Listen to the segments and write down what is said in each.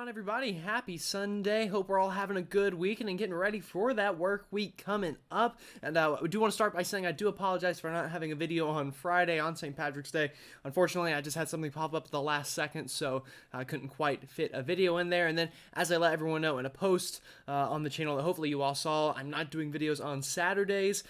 on, everybody? Happy Sunday. Hope we're all having a good weekend and getting ready for that work week coming up. And I do want to start by saying I do apologize for not having a video on Friday on St. Patrick's Day. Unfortunately, I just had something pop up at the last second, so I couldn't quite fit a video in there. And then, as I let everyone know in a post on the channel that hopefully you all saw, I'm not doing videos on Saturdays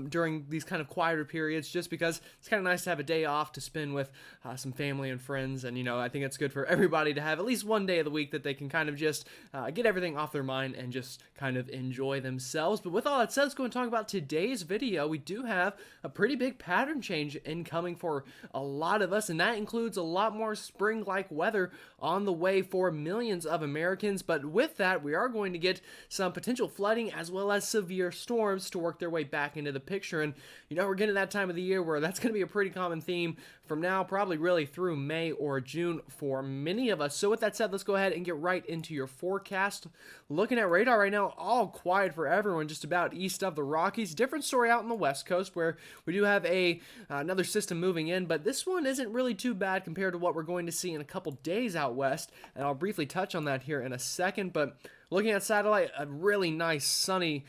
during these kind of quieter periods, just because it's kind of nice to have a day off to spend with some family and friends. And, you know, I think it's good for everybody to have at least one day of the week that they can kind of just get everything off their mind and just kind of enjoy themselves. But with all that said, let's go and talk about today's video. We do have a pretty big pattern change incoming for a lot of us, and that includes a lot more spring-like weather on the way for millions of Americans. But with that, we are going to get some potential flooding as well as severe storms to work their way back into the picture. And, you know, we're getting that time of the year where that's going to be a pretty common theme from now, probably really through May or June for many of us. So with that said, let's go ahead and get right into your forecast. Looking at radar right now, all quiet for everyone just about east of the Rockies. Different story out on the west coast where we do have another system moving in, but this one isn't really too bad compared to what we're going to see in a couple days out west, and I'll briefly touch on that here in a second. But looking at satellite, a really nice sunny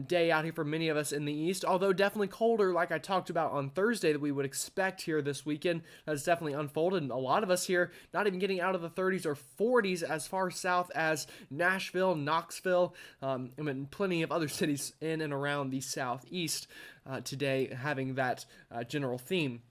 day out here for many of us in the east, although definitely colder like I talked about on Thursday that we would expect here this weekend. That's definitely unfolded, and a lot of us here not even getting out of the 30s or 40s as far south as Nashville, Knoxville, and plenty of other cities in and around the southeast today having that general theme.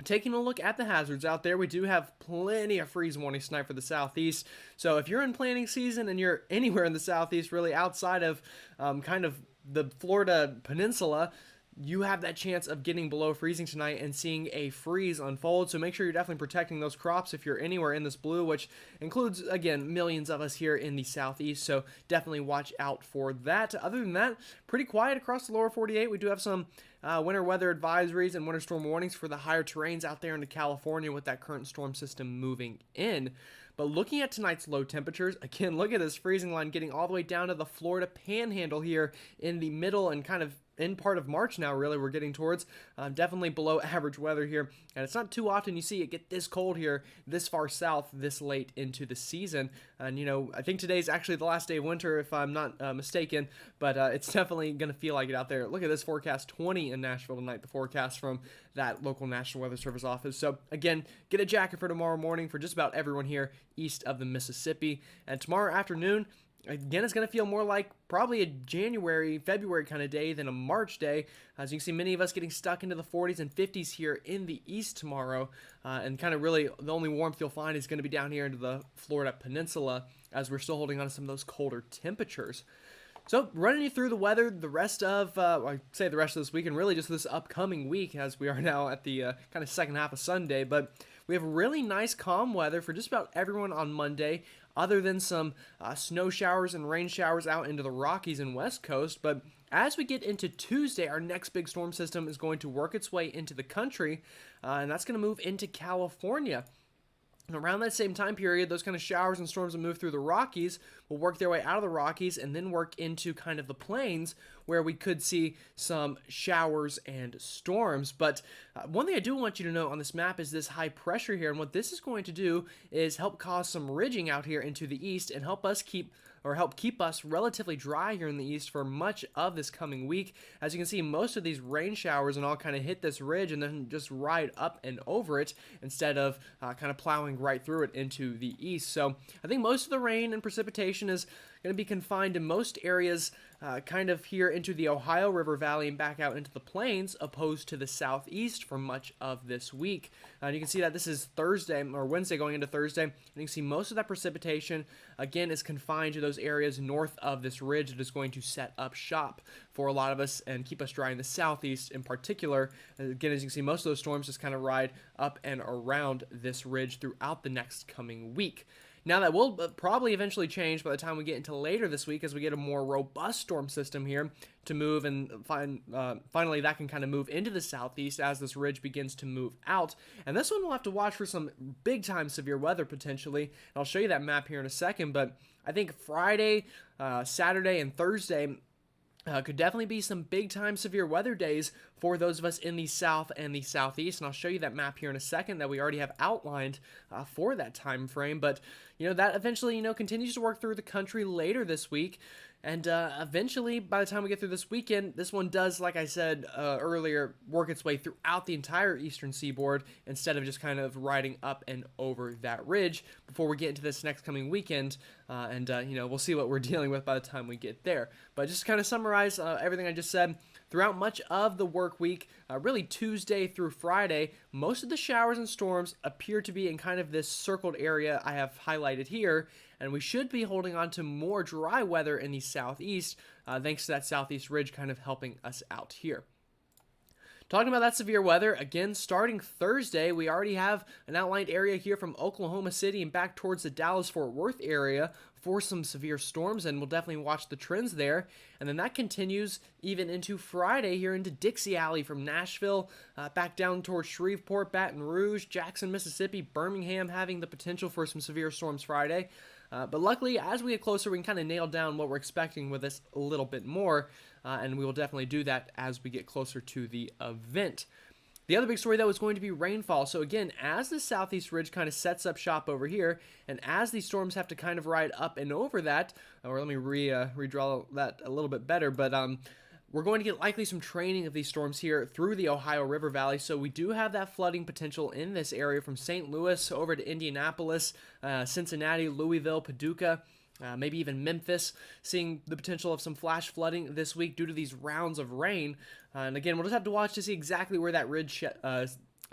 Taking a look at the hazards out there, we do have plenty of freeze warnings tonight for the southeast. So if you're in planting season and you're anywhere in the southeast, really outside of kind of the Florida peninsula, you have that chance of getting below freezing tonight and seeing a freeze unfold. So make sure you're definitely protecting those crops if you're anywhere in this blue, which includes, again, millions of us here in the southeast. So definitely watch out for that. Other than that, pretty quiet across the lower 48. We do have some winter weather advisories and winter storm warnings for the higher terrains out there into California with that current storm system moving in. But looking at tonight's low temperatures, again, look at this freezing line getting all the way down to the Florida panhandle here in the middle and kind of in part of March now, really, we're getting towards. Definitely below average weather here. And it's not too often you see it get this cold here, this far south, this late into the season. And, you know, I think today's actually the last day of winter, if I'm not mistaken. But it's definitely going to feel like it out there. Look at this forecast, 20 in Nashville tonight, the forecast from that local National Weather Service office. So, again, get a jacket for tomorrow morning for just about everyone here east of the Mississippi. And tomorrow afternoon, again, it's going to feel more like probably a January, February kind of day than a March day. As you can see, many of us getting stuck into the 40s and 50s here in the east tomorrow. And kind of really the only warmth you'll find is going to be down here into the Florida peninsula as we're still holding on to some of those colder temperatures. So, running you through the weather the rest of, I say the rest of this week, and really just this upcoming week as we are now at the kind of second half of Sunday. But we have really nice calm weather for just about everyone on Monday, other than some snow showers and rain showers out into the Rockies and West Coast. But as we get into Tuesday, our next big storm system is going to work its way into the country, and that's going to move into California. And around that same time period, those kind of showers and storms that move through the Rockies will work their way out of the Rockies and then work into kind of the plains where we could see some showers and storms. But one thing I do want you to know on this map is this high pressure here. And what this is going to do is help cause some ridging out here into the east and help keep us relatively dry here in the east for much of this coming week. As you can see, most of these rain showers and all kind of hit this ridge and then just ride up and over it instead of kind of plowing right through it into the east. So I think most of the rain and precipitation is going to be confined in most areas kind of here into the Ohio River Valley and back out into the plains, opposed to the southeast for much of this week. And you can see that this is Thursday or Wednesday going into Thursday, and you can see most of that precipitation again is confined to those areas north of this ridge that is going to set up shop for a lot of us and keep us dry in the southeast in particular. Again, as you can see, most of those storms just kind of ride up and around this ridge throughout the next coming week. Now, that will probably eventually change by the time we get into later this week as we get a more robust storm system here to move, and finally that can kind of move into the southeast as this ridge begins to move out. And this one we'll have to watch for some big-time severe weather potentially. And I'll show you that map here in a second, but I think Friday, Saturday, and Thursday could definitely be some big-time severe weather days for those of us in the south and the southeast. And I'll show you that map here in a second that we already have outlined for that time frame. But, that eventually, continues to work through the country later this week. And eventually, by the time we get through this weekend, this one does, like I said earlier, work its way throughout the entire eastern seaboard instead of just kind of riding up and over that ridge before we get into this next coming weekend. We'll see what we're dealing with by the time we get there. But just to kind of summarize everything I just said, throughout much of the work week, really Tuesday through Friday, most of the showers and storms appear to be in kind of this circled area I have highlighted here, and we should be holding on to more dry weather in the southeast, thanks to that southeast ridge kind of helping us out here. Talking about that severe weather, again, starting Thursday, we already have an outlined area here from Oklahoma City and back towards the Dallas-Fort Worth area for some severe storms, and we'll definitely watch the trends there. And then that continues even into Friday here into Dixie Alley from Nashville, back down towards Shreveport, Baton Rouge, Jackson, Mississippi, Birmingham having the potential for some severe storms Friday. But luckily, as we get closer, we can kind of nail down what we're expecting with this a little bit more, and we will definitely do that as we get closer to the event. The other big story, though, is going to be rainfall. So again, as the southeast ridge kind of sets up shop over here, and as these storms have to kind of ride up and over that, or let me redraw that a little bit better, but we're going to get likely some training of these storms here through the Ohio River Valley, so we do have that flooding potential in this area from St. Louis over to Indianapolis, Cincinnati, Louisville, Paducah, maybe even Memphis, seeing the potential of some flash flooding this week due to these rounds of rain. And again, we'll just have to watch to see exactly where that ridge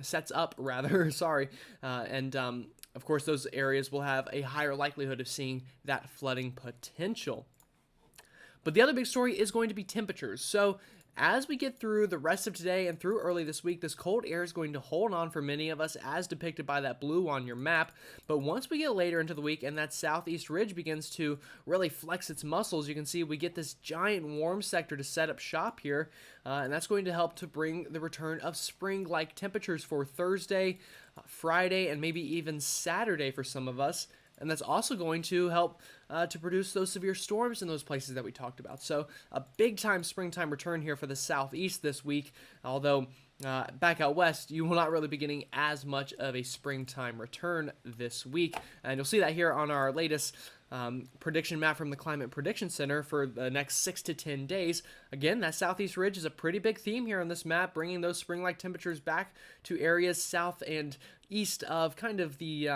sets up, rather. Sorry. Of course, those areas will have a higher likelihood of seeing that flooding potential. But the other big story is going to be temperatures. So as we get through the rest of today and through early this week, this cold air is going to hold on for many of us as depicted by that blue on your map. But once we get later into the week and that southeast ridge begins to really flex its muscles, you can see we get this giant warm sector to set up shop here. And that's going to help to bring the return of spring-like temperatures for Thursday, Friday, and maybe even Saturday for some of us. And that's also going to help to produce those severe storms in those places that we talked about. So a big-time springtime return here for the southeast this week, although back out west, you will not really be getting as much of a springtime return this week. And you'll see that here on our latest prediction map from the Climate Prediction Center for the next 6 to 10 days. Again, that southeast ridge is a pretty big theme here on this map, bringing those spring-like temperatures back to areas south and east of kind of the,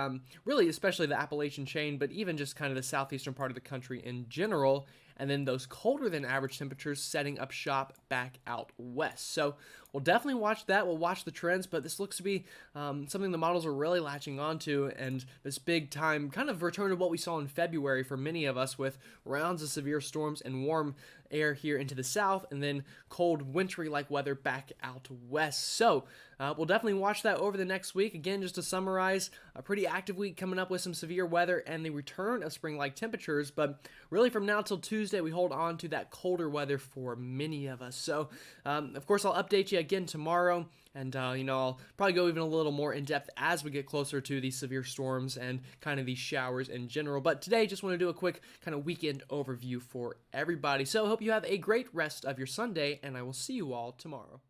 really especially the Appalachian chain, but even just kind of the southeastern part of the country in general. And then those colder than average temperatures setting up shop back out west. So we'll definitely watch that. We'll watch the trends, but this looks to be something the models are really latching onto, and this big time kind of return to what we saw in February for many of us with rounds of severe storms and warm air here into the south, and then cold wintry-like weather back out west. So we'll definitely watch that over the next week. Again, just to summarize, a pretty active week coming up with some severe weather and the return of spring-like temperatures, but really from now till Tuesday, we hold on to that colder weather for many of us. So, of course, I'll update you again tomorrow, and, I'll probably go even a little more in depth as we get closer to these severe storms and kind of these showers in general. But today, just want to do a quick kind of weekend overview for everybody. So, I hope you have a great rest of your Sunday, and I will see you all tomorrow.